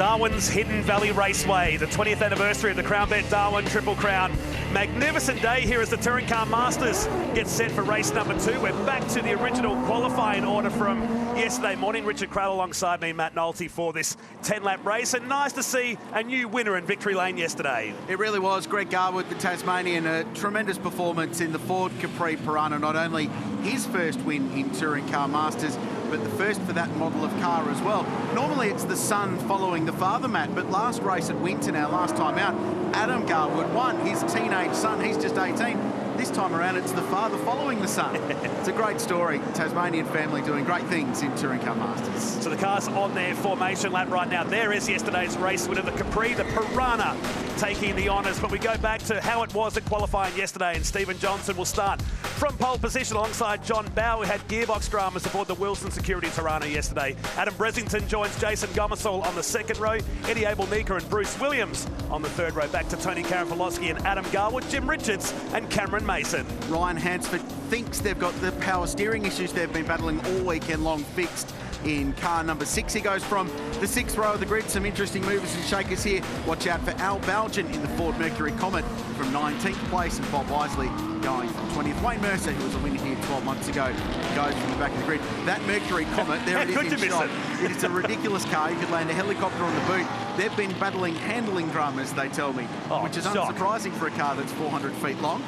Darwin's Hidden Valley Raceway, the 20th anniversary of the Crown Bet Darwin Triple Crown. Magnificent day here as the Touring Car Masters get set for race number 2. We're back to the original qualifying order from yesterday morning. Richard Craill alongside me, Matt Nolte, for this 10-lap race. And nice to see a new winner in victory lane yesterday. It really was. Greg Garwood, the Tasmanian, a tremendous performance in the Ford Capri Piranha. Not only his first win in Touring Car Masters, but the first for that model of car as well. Normally it's the son following the father, Matt, but last race at Winton, our last time out, Adam Garwood won. His teenage son, he's just 18. This time around, it's the father following the son. It's a great story. Tasmanian family doing great things in Touring Car Masters. So the car's on their formation lap right now. There is yesterday's race winner, the Capri, the Piranha, taking the honours. But we go back to how it was at qualifying yesterday, and Stephen Johnson will start from pole position alongside John Bowe, who had gearbox dramas aboard the Wilson Security Tirana yesterday. Adam Bressington joins Jason Gomersall on the second row, Eddie Abel-Nika and Bruce Williams on the third row. Back to Tony Karafalowski and Adam Garwood, Jim Richards and Cameron Mason. Ryan Hansford thinks they've got the power steering issues they've been battling all weekend long fixed in car number 6. He goes from the 6th row of the grid. Some interesting movers and shakers here. Watch out for Al Balgin in the Ford Mercury Comet from 19th place, and Bob Wisely going from 20th. Wayne Mercer, who was a winner here 12 months ago, goes from the back of the grid. That Mercury Comet, there it is in shot. It is a ridiculous car. You could land a helicopter on the boot. They've been battling handling dramas, they tell me, which is unsurprising for a car that's 400 feet long.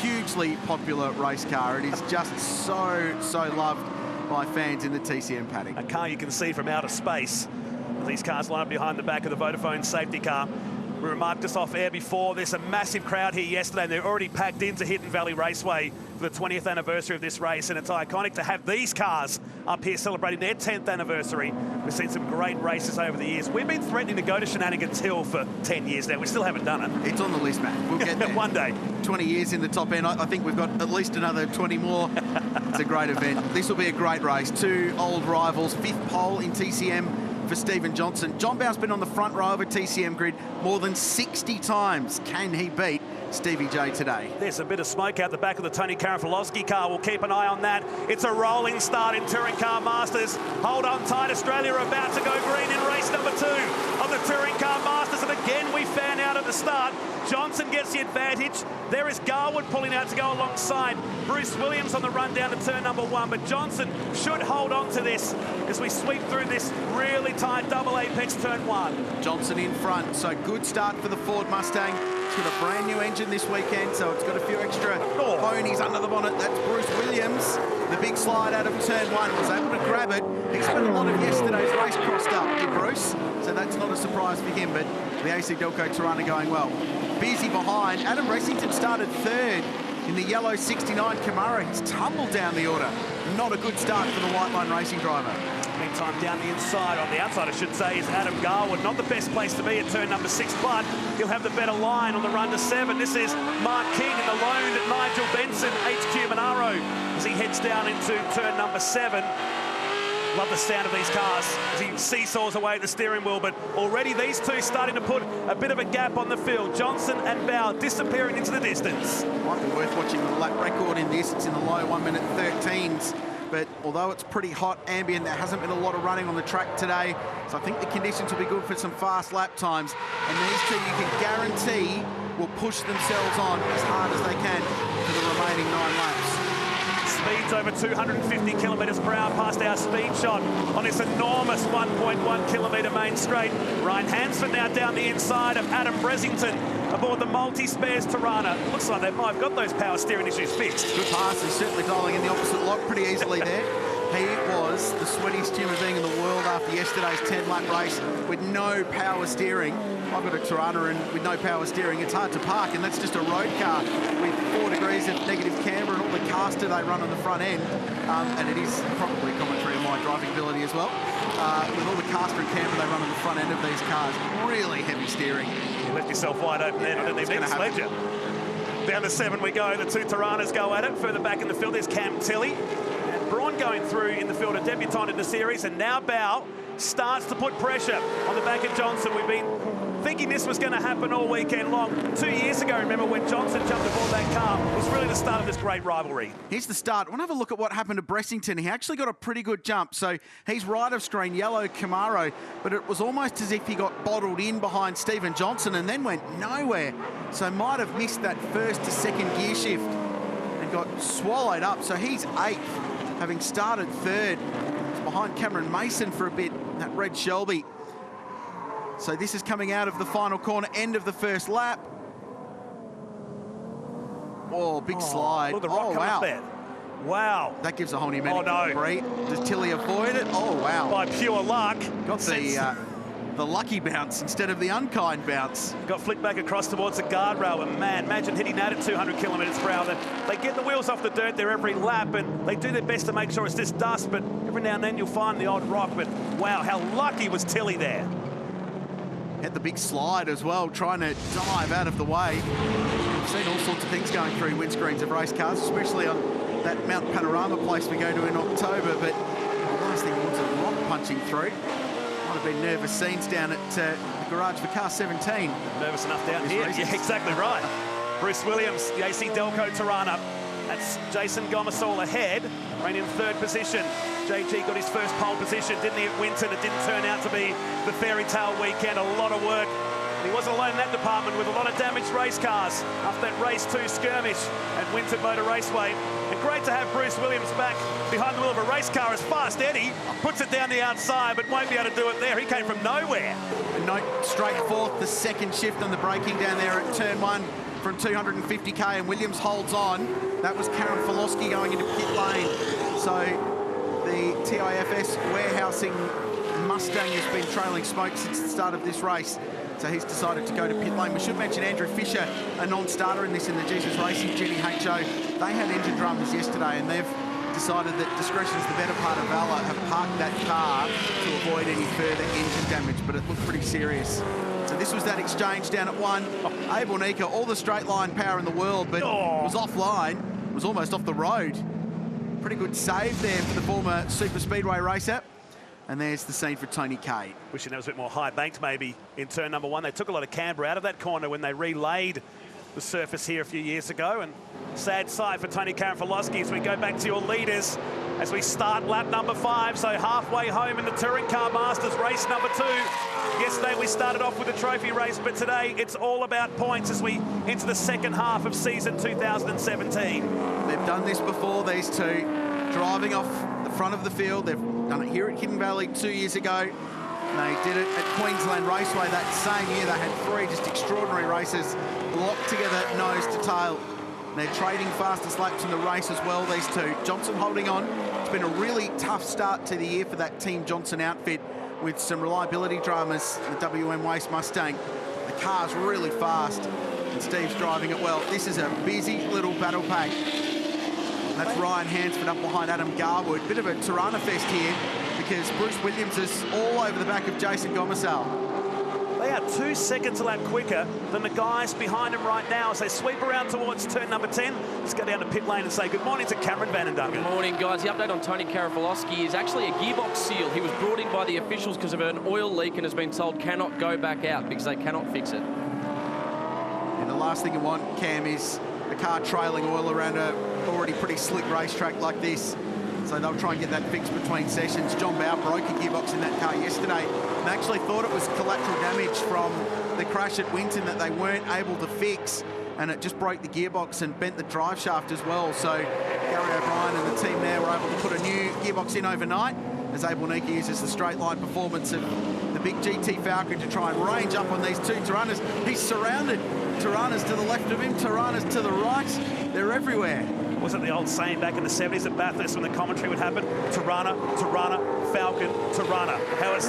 Hugely popular race car. It is just so loved by fans in the TCM paddock. A car you can see from outer space. These cars line up behind the back of the Vodafone safety car. We remarked this off air before. There's a massive crowd here yesterday, and they're already packed into Hidden Valley Raceway for the 20th anniversary of this race, and it's iconic to have these cars up here celebrating their 10th anniversary. We've seen some great races over the years. We've been threatening to go to Shenanigans Hill for 10 years now. We still haven't done it. It's on the list, Matt. We'll get there. One day. 20 years in the top end. I think we've got at least another 20 more. It's a great event. This will be a great race. Two old rivals. 5th pole in TCM for Stephen Johnson. John Bowe's been on the front row of a TCM grid more than 60 times. Can he beat Stevie J today? There's a bit of smoke out the back of the Tony Karafalowski car. We'll keep an eye on that. It's a rolling start in Touring Car Masters. Hold on tight. Australia are about to go green in race number 2 of the Touring Car Masters. And again, we fan out at the start. Johnson gets the advantage. There is Garwood pulling out to go alongside Bruce Williams on the run down to turn number 1. But Johnson should hold on to this as we sweep through this really tight double apex turn 1. Johnson in front. So good start for the Ford Mustang. It's got a brand new engine this weekend, so it's got a few extra ponies under the bonnet. That's Bruce Williams. The big slide out of turn 1 was able to grab it. He spent a lot of yesterday's race crossed up, did Bruce? So that's not a surprise for him, but the AC Delco Tirana going well. Busy behind. Adam Bressington started 3rd in the yellow 69 Camaro. He's tumbled down the order. Not a good start for the White Line Racing driver. Meantime, down the inside, on the outside I should say, is Adam Garwood. Not the best place to be at turn number 6, but he'll have the better line on the run to 7. This is Mark King and the loaned Nigel Benson, HQ Monaro, as he heads down into turn number 7. Love the sound of these cars as he seesaws away at the steering wheel, but already these two starting to put a bit of a gap on the field. Johnson and Bowe disappearing into the distance. Might be worth watching the lap record in this. It's in the low 1 minute 13s. But although it's pretty hot, ambient, there hasn't been a lot of running on the track today. So I think the conditions will be good for some fast lap times. And these two, you can guarantee, will push themselves on as hard as they can for the remaining 9 laps. Speeds over 250 kilometres per hour past our speed shot on this enormous 1.1 kilometre main straight. Ryan Hansford now down the inside of Adam Bressington aboard the multi-spares Tirana. Looks like they might have got those power steering issues fixed. Good pass. He's certainly dialing in the opposite lock pretty easily there. He was the sweatiest human being in the world after yesterday's 10-lap race with no power steering. I've got a Tirana, and with no power steering, it's hard to park, and that's just a road car with 4 degrees of negative camber and all the caster they run on the front end. And it is probably commentary on my driving ability as well. With all the caster and camber they run on the front end of these cars, really heavy steering. You left yourself wide open there. I didn't even need to sled you. Down to 7 we go. The 2 Tiranas go at it. Further back in the field, there's Cam Tilley. And Braun going through in the field, a debutant in the series. And now Bowe starts to put pressure on the back of Johnson. We've been thinking this was going to happen all weekend long. 2 years ago, remember, when Johnson jumped aboard that car, it was really the start of this great rivalry. Here's the start. We'll have a look at what happened to Bressington. He actually got a pretty good jump. So he's right of screen, yellow Camaro, but it was almost as if he got bottled in behind Stephen Johnson and then went nowhere. So might have missed that first to second gear shift and got swallowed up. So he's 8th, having started 3rd. He's behind Cameron Mason for a bit, that red Shelby. So this is coming out of the final corner, end of the first lap. Oh, big slide. Look at the rock coming up there. Wow. That gives a whole new meaning to the breed. Does Tilly avoid it? Oh, wow. By pure luck. Got the lucky bounce instead of the unkind bounce. Got flicked back across towards the guardrail, and man, imagine hitting that at 200 kilometres per hour. They get the wheels off the dirt there every lap, and they do their best to make sure it's just dust, but every now and then you'll find the odd rock. But wow, how lucky was Tilly there. Had the big slide as well, trying to dive out of the way. We've seen all sorts of things going through windscreens of race cars, especially on that Mount Panorama place we go to in October, but the last thing was a rock punching through. Might have been nervous scenes down at the garage for car 17. Nervous enough down here. Yeah, exactly right. Bruce Williams, the AC Delco Tirana. That's Jason Gomersall ahead, ran in 3rd position. JG got his first pole position, didn't he, at Winton? It didn't turn out to be the fairy tale weekend. A lot of work. He wasn't alone in that department with a lot of damaged race cars after that race 2 skirmish at Winton Motor Raceway. And great to have Bruce Williams back behind the wheel of a race car as fast. Eddie puts it down the outside, but won't be able to do it there. He came from nowhere. And note straight forth, the second shift on the braking down there at turn 1 from 250k, and Williams holds on. That was Karen Filosky going into pit lane. So the TIFS warehousing Mustang has been trailing smoke since the start of this race. So he's decided to go to pit lane. We should mention Andrew Fisher, a non-starter in this in the Jesus Racing GDHO. They had engine dramas yesterday, and they've decided that discretion's the better part of valor, have parked that car to avoid any further engine damage, but it looked pretty serious. So this was that exchange down at 1. Abel Nika, all the straight line power in the world, but was offline, was almost off the road. Pretty good save there for the former Super Speedway racer. And there's the scene for Tony Kay. Wishing that was a bit more high banked maybe in turn number 1. They took a lot of camber out of that corner when they relayed the surface here a few years ago. And sad sight for Tony Karafalowski as we go back to your leaders as we start lap number 5. So halfway home in the Touring Car Masters race number 2. Yesterday we started off with a trophy race, but today it's all about points as we enter the second half of season 2017. They've done this before, these two, driving off the front of the field. They've done it here at Hidden Valley 2 years ago. They did it at Queensland Raceway that same year. They had 3 just extraordinary races locked together nose to tail. They're trading fastest laps in the race as well, these two. Johnson holding on. It's been a really tough start to the year for that Team Johnson outfit with some reliability dramas. The WM Waste Mustang, the car's really fast and Steve's driving it well. This is a busy little battle pack. That's Ryan Hansford up behind Adam Garwood. Bit of a Tirana fest here because Bruce Williams is all over the back of Jason Gomersall. They are 2 seconds a lap quicker than the guys behind him right now as they sweep around towards turn number 10. Let's go down to pit lane and say good morning to Cameron Van den Dungen. Good morning, guys. The update on Tony Karafalowski is actually a gearbox seal. He was brought in by the officials because of an oil leak and has been told cannot go back out because they cannot fix it. And the last thing you want, Cam, is a car trailing oil around a already pretty slick racetrack like this. So they'll try and get that fixed between sessions. John Bowe broke a gearbox in that car yesterday and actually thought it was collateral damage from the crash at Winton that they weren't able to fix, and it just broke the gearbox and bent the drive shaft as well. So Gary O'Brien and the team there were able to put a new gearbox in overnight as Abel Nika uses the straight line performance of the big GT Falcon to try and range up on these 2 Tiranas. He's surrounded. Tiranas to the left of him, Tiranas to the right. They're everywhere. Wasn't the old saying back in the 70s at Bathurst when the commentary would happen? Tirana, Tirana, Falcon, Tirana. How it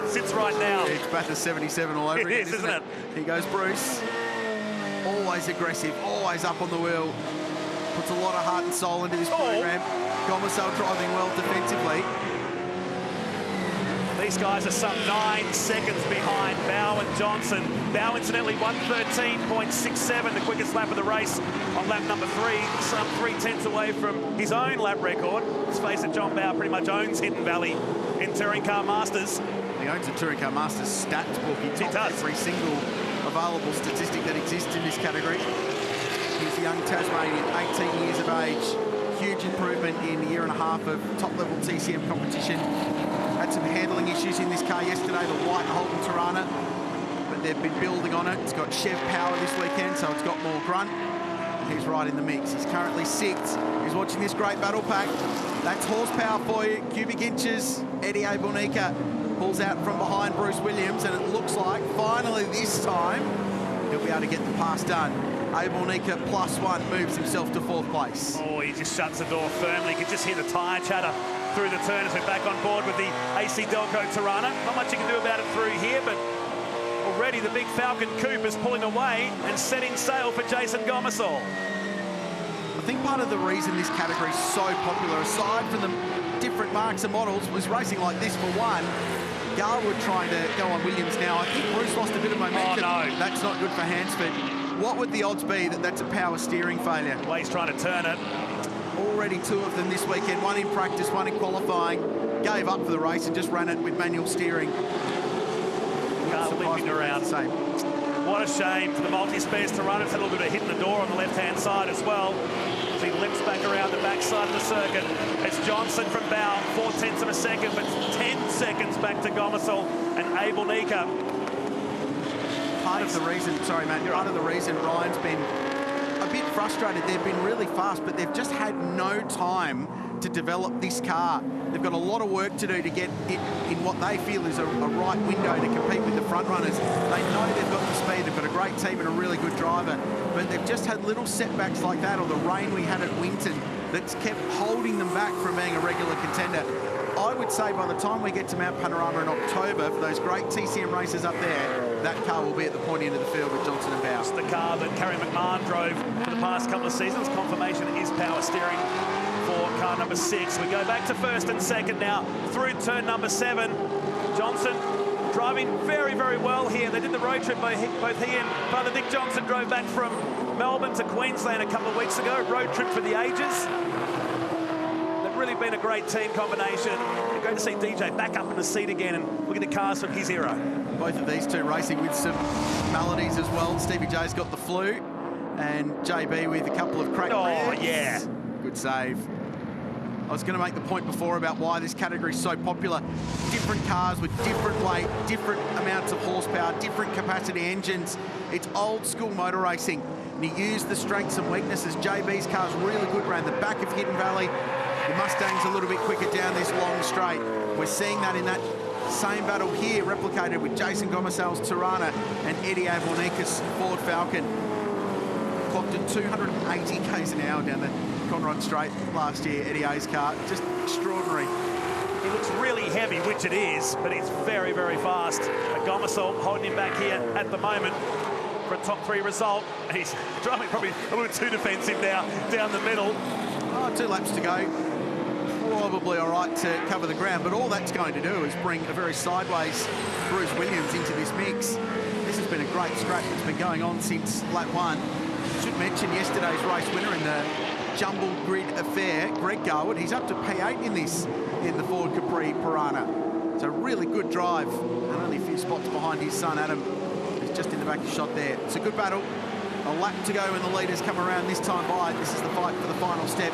sits right now. Yeah, it's Bathurst 77 all over again, isn't it? Here goes Bruce. Always aggressive, always up on the wheel. Puts a lot of heart and soul into this program. Gomersall driving well defensively. These guys are some 9 seconds behind Bowe and Johnson. Bowe incidentally 1:13.67, the quickest lap of the race on lap number 3, some 3/10 away from his own lap record. Let's face it, John Bowe pretty much owns Hidden Valley in Touring Car Masters. He owns the Touring Car Masters stats book. He tops every single available statistic that exists in this category. He's a young Tasmanian, 18 years of age. Huge improvement in a year and a half of top-level TCM competition. Had some handling issues in this car yesterday, the white Holden Tirana, but they've been building on it. It's got Chev power this weekend, so it's got more grunt. He's right in the mix. He's currently sixth. He's watching this great battle pack. That's horsepower for you. Cubic inches. Eddie Abonica pulls out from behind Bruce Williams, and it looks like finally this time he'll be able to get the pass done. Abonica +1 moves himself to 4th place. Oh, he just shuts the door firmly. You can just hear the tyre chatter through the turn as we're back on board with the AC Delco Tirana. Not much you can do about it through here, but already the big Falcon Coupe is pulling away and setting sail for Jason Gomersall. I think part of the reason this category is so popular, aside from the different marques and models, was racing like this for one. Garwood trying to go on Williams now. I think Bruce lost a bit of momentum. Oh, no. That's not good for Hansford. What would the odds be that that's a power steering failure? The way he's trying to turn it. Already 2 of them this weekend, 1 in practice, 1 in qualifying. Gave up for the race and just ran it with manual steering. Car limping around. What a shame for the multi-spares to run. It's had a little bit of a hit in the door on the left-hand side as well. As he limps back around the backside of the circuit. It's Johnson from Bow, 0.4 of a second, but 10 seconds back to Gomersall and Abonica. Part of the reason, sorry, Matt, part of the reason Ryan's been a bit frustrated, they've been really fast, but they've just had no time to develop this car. They've got a lot of work to do to get it in what they feel is a right window to compete with the front runners. They know they've got the speed, they've got a great team and a really good driver, but they've just had little setbacks like that, or the rain we had at Winton that's kept holding them back from being a regular contender. I would say by the time we get to Mount Panorama in October, for those great TCM races up there, that car will be at the point end of the field with Johnson and Bow. It's the car that Kerry McMahon drove for the past couple of seasons. Confirmation is power steering for car number 6. We go back to 1st and 2nd now through turn number 7. Johnson driving very, very well here. They did the road trip, both he and Father Dick Johnson drove back from Melbourne to Queensland a couple of weeks ago. Road trip for the ages. They've really been a great team combination. And great to see DJ back up in the seat again and look at the cars from his era. Both of these two racing with some maladies as well. Stevie J's got the flu, and JB with a couple of cracked ribs. Yeah. Good save. I was going to make the point before about why this category is so popular. Different cars with different weight, different amounts of horsepower, different capacity engines. It's old school motor racing. And you use the strengths and weaknesses. JB's car's really good around the back of Hidden Valley. The Mustang's a little bit quicker down this long straight. We're seeing that in that same battle here, replicated with Jason Gomersall's Tirana and Eddie Abonica's Ford Falcon. Clocked at 280 k's an hour down the Conrod Straight last year, Eddie A's car. Just extraordinary. He looks really heavy, which it is, but he's very, very fast. Gomersall holding him back here at the moment for a top 3 result. He's driving probably a little too defensive now down the middle. Oh, 2 laps to go. Probably all right to cover the ground, but all that's going to do is bring a very sideways Bruce Williams into this mix. This has been a great scrap that's been going on since lap 1. Should mention yesterday's race winner in the jumble grid affair, Greg Garwood. He's up to P8 in this, in the Ford Capri Piranha. It's a really good drive, and only a few spots behind his son Adam, who's just in the back of the shot there. It's a good battle. A lap to go when the leaders come around this time by. This is the fight for the final step.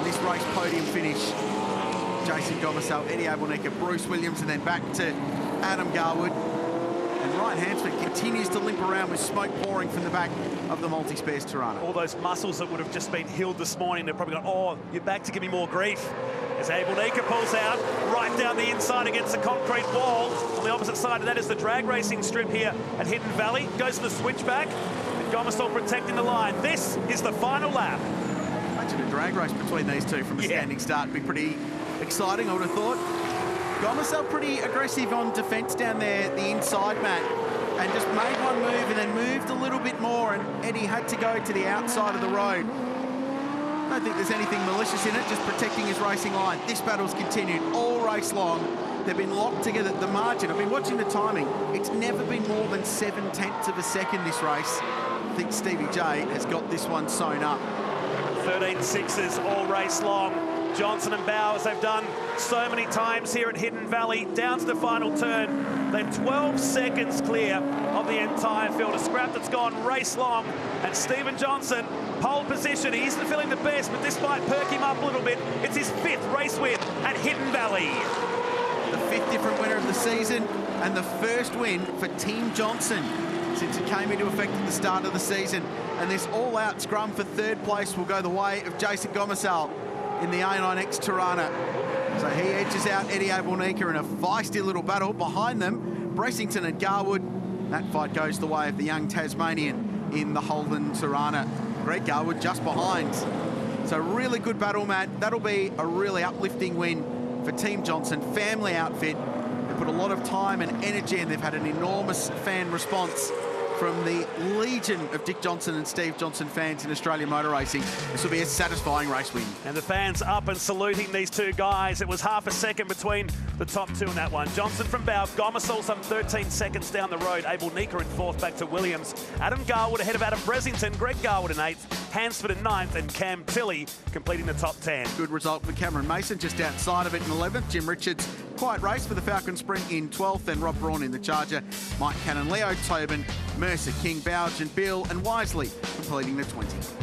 This race podium finish. Jason Gomersall, Eddie Abonica, Bruce Williams, and then back to Adam Garwood. And Ryan Hansford continues to limp around with smoke pouring from the back of the multi-spares Tirana. All those muscles that would have just been healed this morning, they've probably gone, oh, you're back to give me more grief. As Abonica pulls out right down the inside against the concrete wall. On the opposite side of that is the drag racing strip here at Hidden Valley. Goes to the switchback, and Gomersall protecting the line. This is the final lap. Imagine a drag race between these two from a standing start. Would be pretty exciting, I would have thought. Gomersall pretty aggressive on defence down there, the inside, Matt, and just made one move and then moved a little bit more, and Eddie had to go to the outside of the road. I don't think there's anything malicious in it, just protecting his racing line. This battle's continued all race long. They've been locked together at the margin. I've been watching the timing. It's never been more than 0.7 of a second, this race. I think Stevie J has got this one sewn up. 13 sixes all race long. Johnson and Bowers, they've done so many times here at Hidden Valley. Down to the final turn, they're 12 seconds clear of the entire field. A scrap that's gone race long, and Stephen Johnson, pole position. He isn't feeling the best, but this might perk him up a little bit. It's his 5th race win at Hidden Valley. The 5th different winner of the season, and the first win for Team Johnson since it came into effect at the start of the season. And this all-out scrum for 3rd place will go the way of Jason Gomersal in the A9X Tirana. So he edges out Eddie Abelnika in a feisty little battle. Behind them, Bracington and Garwood. That fight goes the way of the young Tasmanian in the Holden Tirana. Greg Garwood just behind. So really good battle, Matt. That'll be a really uplifting win for Team Johnson. Family outfit. They put a lot of time and energy, and they've had an enormous fan response from the legion of Dick Johnson and Steve Johnson fans in Australian motor racing. This will be a satisfying race win. And the fans up and saluting these two guys. It was half a second between the top two in that one. Johnson from Bow, Gomersal some 13 seconds down the road. Abelnika in 4th, back to Williams. Adam Garwood ahead of Adam Bressington. Greg Garwood in 8th, Hansford in 9th, and Cam Tilley completing the top 10. Good result for Cameron Mason just outside of it in 11th. Jim Richards, quiet race for the Falcon Sprint in 12th, and Rob Braun in the Charger. Mike Cannon, Leo Tobin, Mercer, King, Bowge and Bill and Wisely completing the 20.